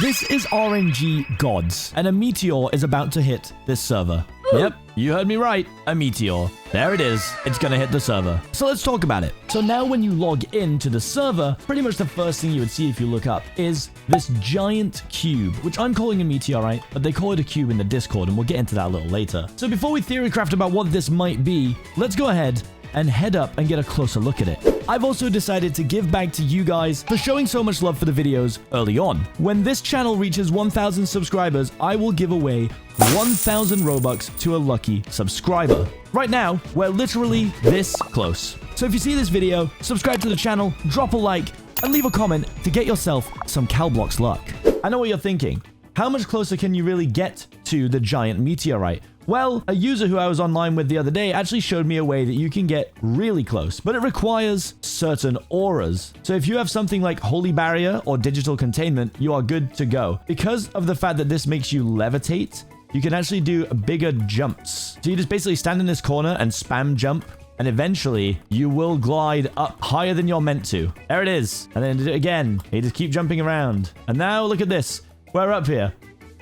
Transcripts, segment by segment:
This is RNG Gods, and a meteor is about to hit this server. Yep, you heard me right. A meteor. There it is. It's gonna hit the server. So let's talk about it. So now when you log into the server, pretty much the first thing you would see if you look up is this giant cube, which I'm calling a meteorite, but they call it a cube in the Discord, and we'll get into that a little later. So before we theorycraft about what this might be, let's go ahead and head up and get a closer look at it. I've also decided to give back to you guys for showing so much love for the videos early on. When this channel reaches 1,000 subscribers, I will give away 1,000 Robux to a lucky subscriber. Right now, we're literally this close. So if you see this video, subscribe to the channel, drop a like, and leave a comment to get yourself some CalBlox luck. I know what you're thinking. How much closer can you really get to the giant meteorite? Well, a user who I was online with the other day actually showed me a way that you can get really close, but it requires certain auras. So if you have something like Holy Barrier or Digital Containment, you are good to go. Because of the fact that this makes you levitate, you can actually do bigger jumps. So you just basically stand in this corner and spam jump, and eventually you will glide up higher than you're meant to. There it is. And then do it again. You just keep jumping around. And now look at this. We're up here.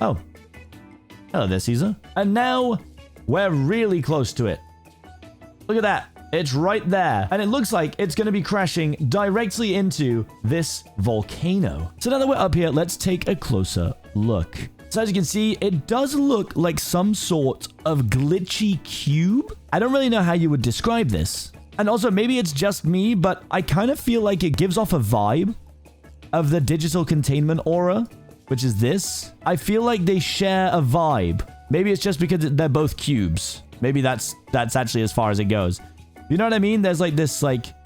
Oh. Hello there, Caesar. And now we're really close to it. Look at that. It's right there. And it looks like it's going to be crashing directly into this volcano. So now that we're up here, let's take a closer look. So as you can see, it does look like some sort of glitchy cube. I don't really know how you would describe this. And also, maybe it's just me, but I kind of feel like it gives off a vibe of the Digital Containment aura, which is this. I feel like they share a vibe. Maybe it's just because they're both cubes. Maybe that's actually as far as it goes. You know what I mean? There's like this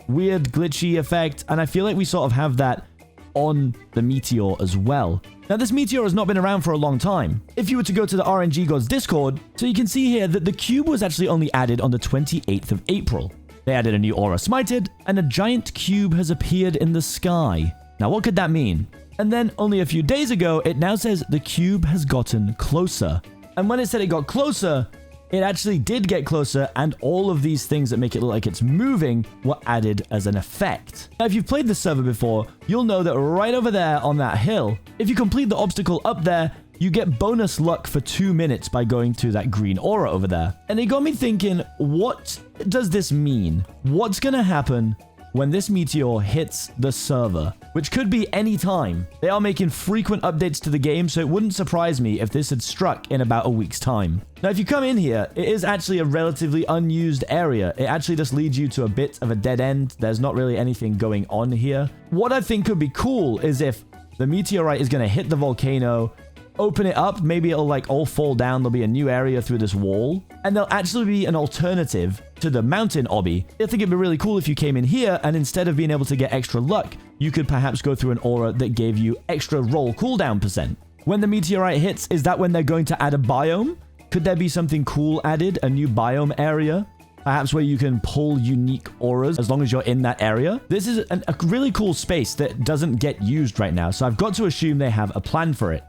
weird glitchy effect, and I feel like we sort of have that on the meteor as well. Now, this meteor has not been around for a long time. If you were to go to the RNG Gods Discord, so you can see here that the cube was actually only added on the 28th of April. They added a new aura smited, and a giant cube has appeared in the sky. Now, what could that mean? And then only a few days ago, it now says the cube has gotten closer. And when it said it got closer, it actually did get closer, and all of these things that make it look like it's moving were added as an effect. Now, if you've played this server before, you'll know that right over there on that hill, if you complete the obstacle up there, you get bonus luck for 2 minutes by going to that green aura over there. And it got me thinking, what does this mean? What's gonna happen when this meteor hits the server, which could be any time? They are making frequent updates to the game, so it wouldn't surprise me if this had struck in about a week's time. Now, if you come in here, it is actually a relatively unused area. It actually just leads you to a bit of a dead end. There's not really anything going on here. What I think could be cool is if the meteorite is going to hit the volcano, open it up, maybe it'll all fall down, there'll be a new area through this wall, and there'll actually be an alternative to the mountain obby. I think it'd be really cool if you came in here, and instead of being able to get extra luck, you could perhaps go through an aura that gave you extra roll cooldown %. When the meteorite hits, is that when they're going to add a biome? Could there be something cool added, a new biome area? Perhaps where you can pull unique auras as long as you're in that area. This is a really cool space that doesn't get used right now, so I've got to assume they have a plan for it.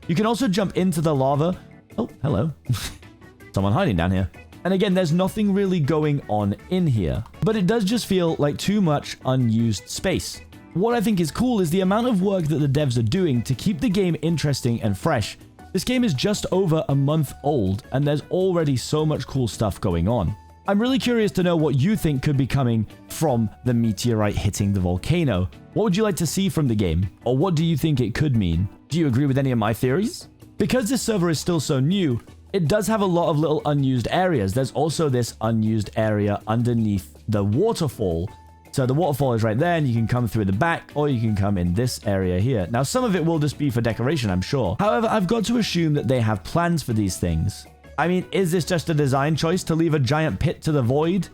You can also jump into the lava. Oh, hello. Someone hiding down here. And again, there's nothing really going on in here, but it does just feel like too much unused space. What I think is cool is the amount of work that the devs are doing to keep the game interesting and fresh. This game is just over a month old, and there's already so much cool stuff going on. I'm really curious to know what you think could be coming from the meteorite hitting the volcano. What would you like to see from the game? Or what do you think it could mean? Do you agree with any of my theories? Because this server is still so new, it does have a lot of little unused areas. There's also this unused area underneath the waterfall. So the waterfall is right there, and you can come through the back, or you can come in this area here. Now, some of it will just be for decoration, I'm sure. However, I've got to assume that they have plans for these things. I mean, is this just a design choice to leave a giant pit to the void?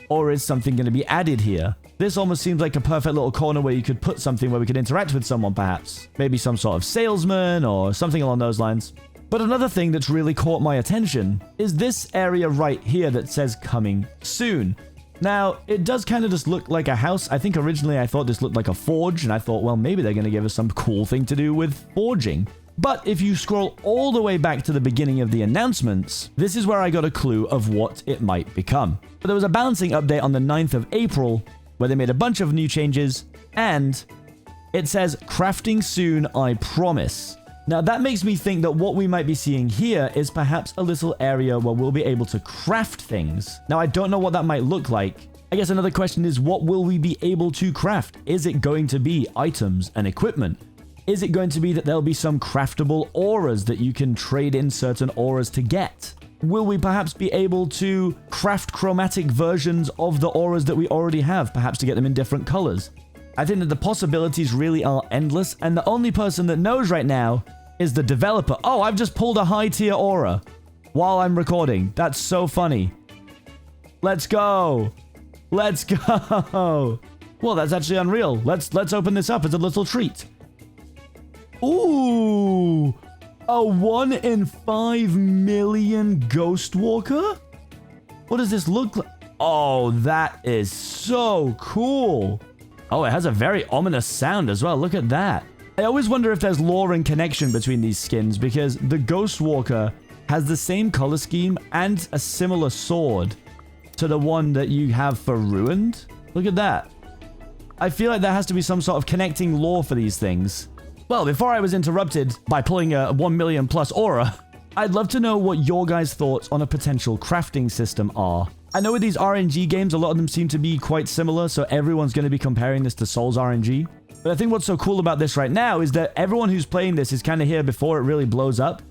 Or is something going to be added here? This almost seems like a perfect little corner where you could put something where we could interact with someone, perhaps. Maybe some sort of salesman or something along those lines. But another thing that's really caught my attention is this area right here that says coming soon. Now, it does kind of just look like a house. I think originally I thought this looked like a forge, and I thought, well, maybe they're going to give us some cool thing to do with forging. But if you scroll all the way back to the beginning of the announcements, this is where I got a clue of what it might become. But there was a balancing update on the 9th of April where they made a bunch of new changes, and it says, crafting soon, I promise. Now that makes me think that what we might be seeing here is perhaps a little area where we'll be able to craft things. Now I don't know what that might look like. I guess another question is, what will we be able to craft? Is it going to be items and equipment? Is it going to be that there'll be some craftable auras that you can trade in certain auras to get? Will we perhaps be able to craft chromatic versions of the auras that we already have, perhaps to get them in different colors? I think that the possibilities really are endless, and the only person that knows right now is the developer. Oh, I've just pulled a high tier aura while I'm recording. That's so funny. Let's go. Let's go. Well, that's actually unreal. Let's open this up as a little treat. Ooh, a 1 in 5 million Ghost Walker? What does this look like? Oh, that is so cool. Oh, it has a very ominous sound as well. Look at that. I always wonder if there's lore and connection between these skins, because the Ghost Walker has the same color scheme and a similar sword to the one that you have for Ruined. Look at that. I feel like there has to be some sort of connecting lore for these things. Well, before I was interrupted by pulling a 1 million plus aura, I'd love to know what your guys' thoughts on a potential crafting system are. I know with these RNG games, a lot of them seem to be quite similar, so everyone's going to be comparing this to Souls RNG. But I think what's so cool about this right now is that everyone who's playing this is kind of here before it really blows up.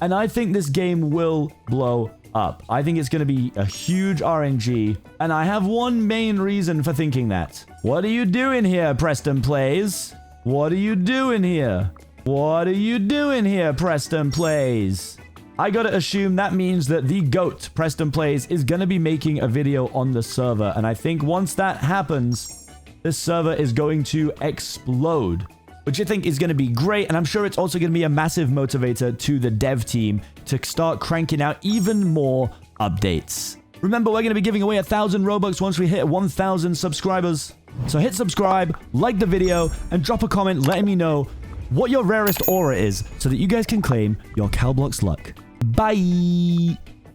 And I think this game will blow up. I think it's going to be a huge RNG. And I have one main reason for thinking that. What are you doing here, Preston Plays? What are you doing here? What are you doing here, Preston Plays? I gotta assume that means that the GOAT, Preston Plays, is gonna be making a video on the server. And I think once that happens, this server is going to explode, which I think is going to be great. And I'm sure it's also going to be a massive motivator to the dev team to start cranking out even more updates. Remember, we're going to be giving away 1,000 Robux once we hit 1,000 subscribers. So hit subscribe, like the video, and drop a comment letting me know what your rarest aura is so that you guys can claim your CalBlox luck. Bye!